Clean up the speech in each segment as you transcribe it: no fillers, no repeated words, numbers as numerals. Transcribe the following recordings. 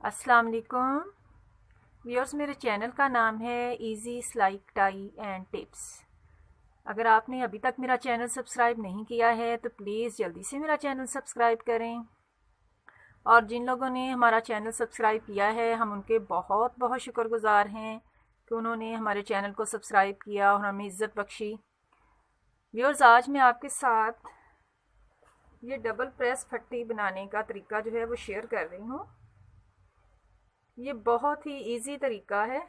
अस्सलाम वालेकुम व्यूअर्स। मेरे चैनल का नाम है इजी सिलाई टाई एंड टिप्स। अगर आपने अभी तक मेरा चैनल सब्सक्राइब नहीं किया है तो प्लीज़ जल्दी से मेरा चैनल सब्सक्राइब करें। और जिन लोगों ने हमारा चैनल सब्सक्राइब किया है हम उनके बहुत बहुत शुक्रगुजार हैं कि उन्होंने हमारे चैनल को सब्सक्राइब किया और हमें इज़्ज़त बख्शी। व्यूअर्स, आज मैं आपके साथ ये डबल प्रेस पट्टी बनाने का तरीका जो है वो शेयर कर रही हूँ। ये बहुत ही इजी तरीका है।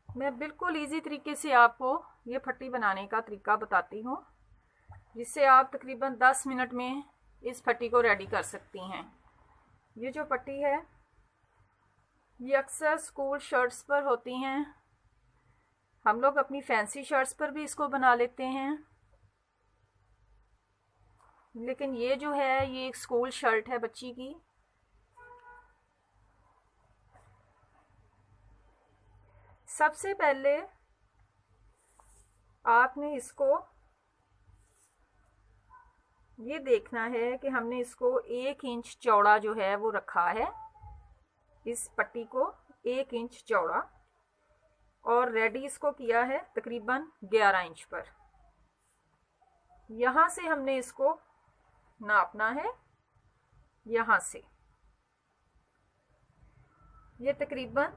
मैं बिल्कुल इजी तरीके से आपको ये पट्टी बनाने का तरीका बताती हूँ, जिससे आप तकरीबन 10 मिनट में इस पट्टी को रेडी कर सकती हैं। ये जो पट्टी है ये अक्सर स्कूल शर्ट्स पर होती हैं। हम लोग अपनी फैंसी शर्ट्स पर भी इसको बना लेते हैं, लेकिन ये जो है ये एक स्कूल शर्ट है बच्ची की। सबसे पहले आपने इसको ये देखना है कि हमने इसको 1 इंच चौड़ा जो है वो रखा है, इस पट्टी को 1 इंच चौड़ा, और रेडी इसको किया है तकरीबन 11 इंच पर। यहाँ से हमने इसको नापना है। यहाँ से ये तकरीबन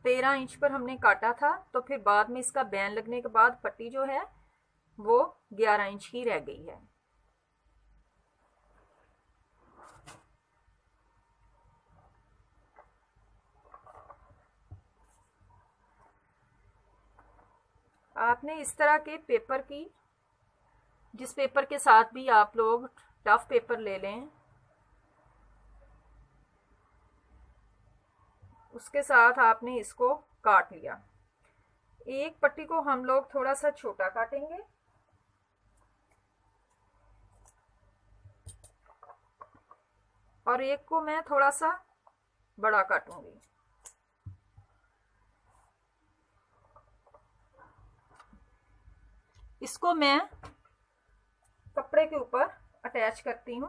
13 इंच पर हमने काटा था, तो फिर बाद में इसका बैन लगने के बाद पट्टी जो है वो 11 इंच की रह गई है। आपने इस तरह के पेपर की, जिस पेपर के साथ भी आप लोग टफ पेपर ले लें, उसके साथ आपने इसको काट लिया। एक पट्टी को हम लोग थोड़ा सा छोटा काटेंगे और एक को मैं थोड़ा सा बड़ा काटूंगी। इसको मैं कपड़े के ऊपर अटैच करती हूँ।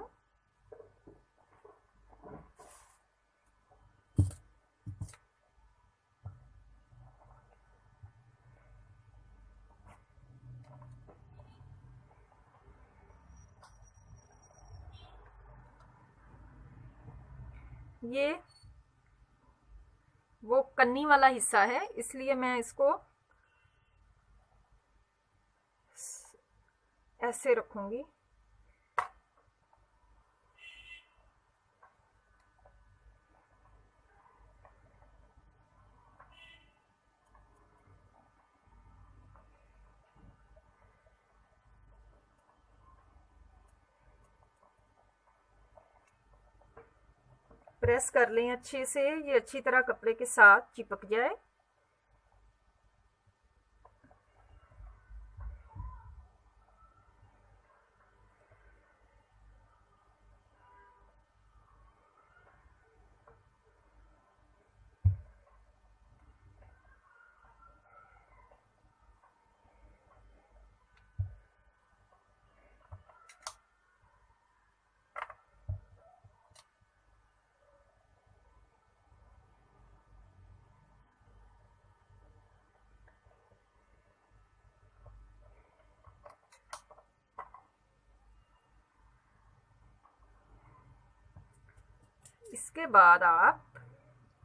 ये वो कन्नी वाला हिस्सा है, इसलिए मैं इसको ऐसे रखूंगी। प्रेस कर लें अच्छे से, ये अच्छी तरह कपड़े के साथ चिपक जाए। इसके बाद आप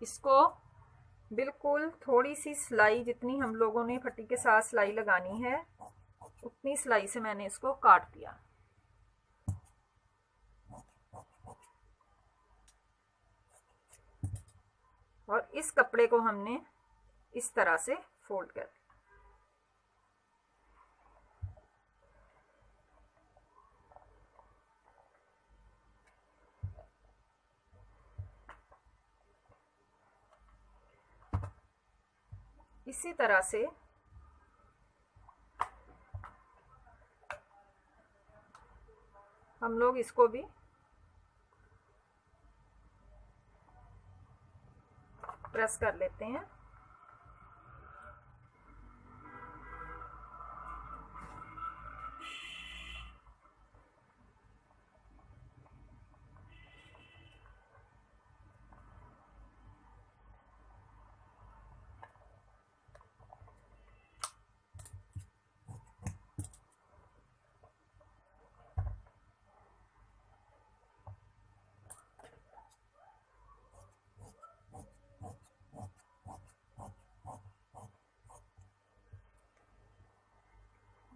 इसको बिल्कुल थोड़ी सी सिलाई, जितनी हम लोगों ने पट्टी के साथ सिलाई लगानी है उतनी सिलाई से मैंने इसको काट दिया। और इस कपड़े को हमने इस तरह से फोल्ड कर दिया। इसी तरह से हम लोग इसको भी प्रेस कर लेते हैं।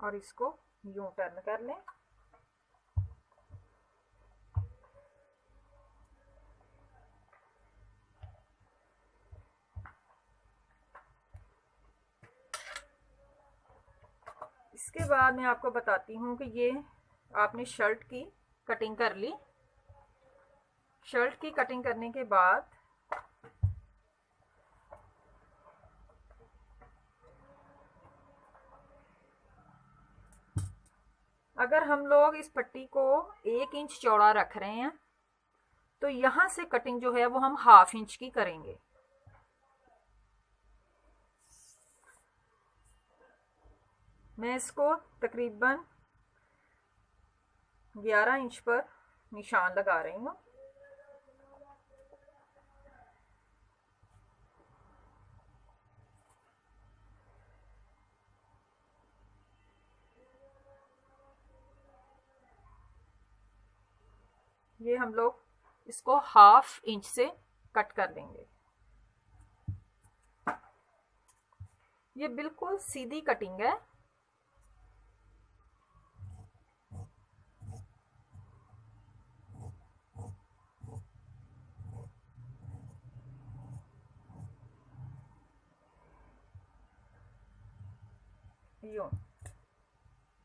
और इसको यूं टर्न कर लें। इसके बाद मैं आपको बताती हूँ कि ये आपने शर्ट की कटिंग कर ली। शर्ट की कटिंग करने के बाद अगर हम लोग इस पट्टी को 1 इंच चौड़ा रख रहे हैं तो यहाँ से कटिंग जो है वो हम 1/2 इंच की करेंगे। मैं इसको तकरीबन 11 इंच पर निशान लगा रही हूँ। ये हम लोग इसको 1/2 इंच से कट कर देंगे। ये बिल्कुल सीधी कटिंग है। यूं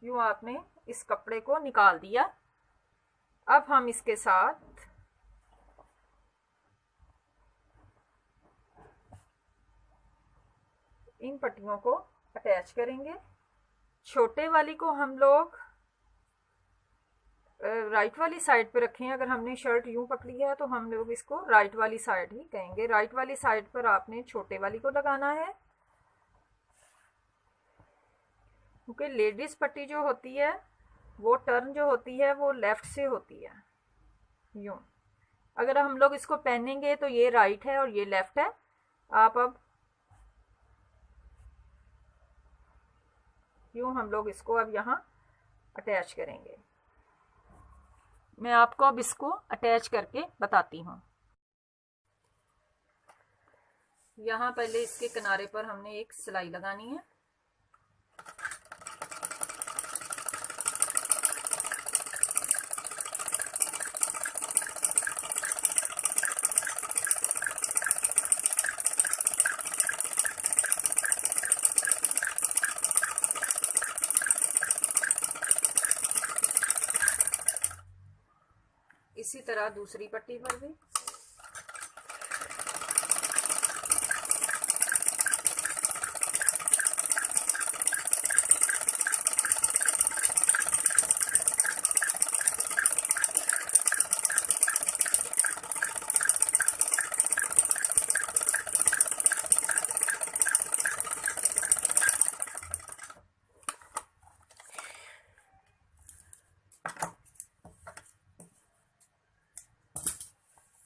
यूं आपने इस कपड़े को निकाल दिया। अब हम इसके साथ इन पट्टियों को अटैच करेंगे। छोटे वाली को हम लोग राइट वाली साइड पे रखें। अगर हमने शर्ट यूं पकड़ी है तो हम लोग इसको राइट वाली साइड ही कहेंगे। राइट वाली साइड पर आपने छोटे वाली को लगाना है, क्योंकि लेडीज पट्टी जो होती है वो टर्न जो होती है वो लेफ्ट से होती है। यूं अगर हम लोग इसको पहनेंगे तो ये राइट है और ये लेफ्ट है। आप अब यूं हम लोग इसको अब यहाँ अटैच करेंगे। मैं आपको अब इसको अटैच करके बताती हूँ। यहाँ पहले इसके किनारे पर हमने एक सिलाई लगानी है। इसी तरह दूसरी पट्टी पर भी।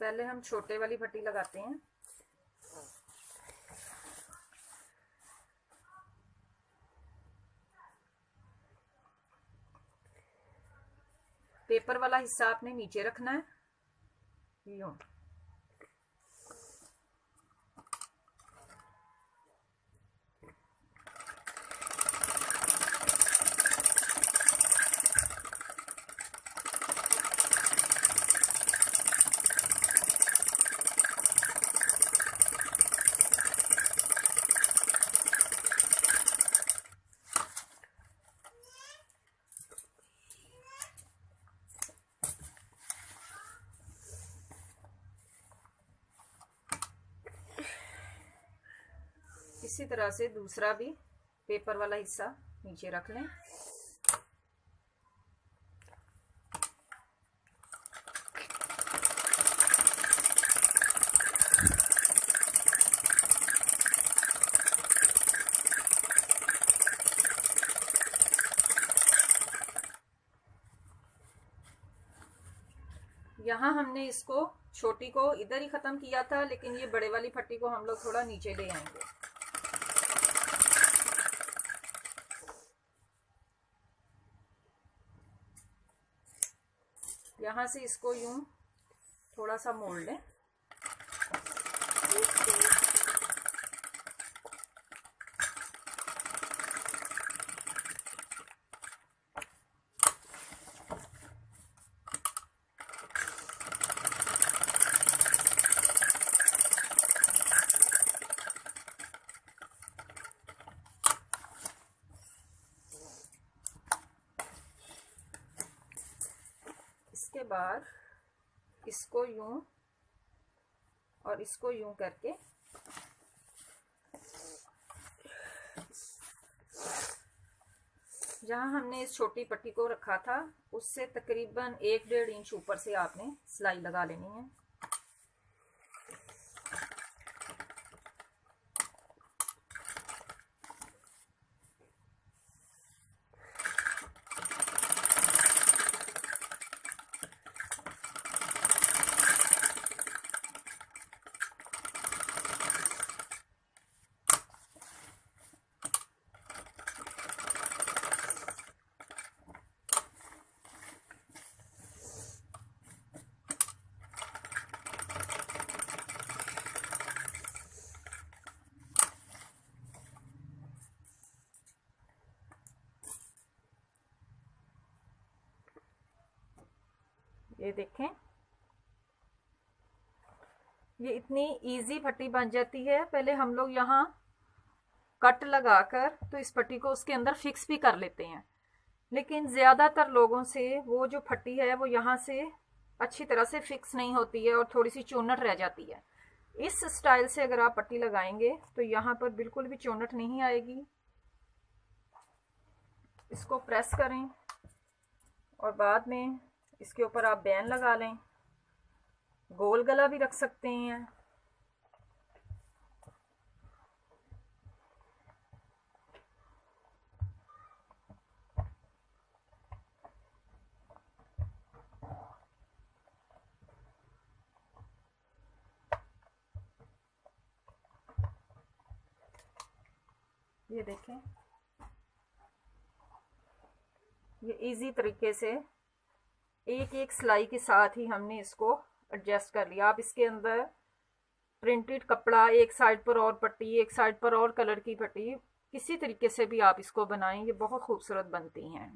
पहले हम छोटे वाली पट्टी लगाते हैं। पेपर वाला हिस्सा आपने नीचे रखना है। यूं इसी तरह से दूसरा भी पेपर वाला हिस्सा नीचे रख लें। यहाँ हमने इसको छोटी को इधर ही खत्म किया था, लेकिन ये बड़े वाली पट्टी को हम लोग थोड़ा नीचे ले आएंगे। यहाँ से इसको यूं थोड़ा सा मोड़ लें। इसके बाद इसको यूं और इसको यूं करके जहां हमने इस छोटी पट्टी को रखा था उससे तकरीबन 1-1.5 इंच ऊपर से आपने सिलाई लगा लेनी है। ये देखें, ये इतनी इजी पट्टी बन जाती है। पहले हम लोग यहाँ कट लगाकर तो इस पट्टी को उसके अंदर फिक्स भी कर लेते हैं, लेकिन ज़्यादातर लोगों से वो जो पट्टी है वो यहाँ से अच्छी तरह से फिक्स नहीं होती है और थोड़ी सी चौनट रह जाती है। इस स्टाइल से अगर आप पट्टी लगाएंगे तो यहाँ पर बिल्कुल भी चौनट नहीं आएगी। इसको प्रेस करें और बाद में इसके ऊपर आप बैन लगा लें। गोल गला भी रख सकते हैं। ये देखें, ये इजी तरीके से एक एक सिलाई के साथ ही हमने इसको एडजस्ट कर लिया। आप इसके अंदर प्रिंटेड कपड़ा, एक साइड पर और पट्टी, एक साइड पर और कलर की पट्टी, किसी तरीके से भी आप इसको बनाएं, ये बहुत खूबसूरत बनती हैं।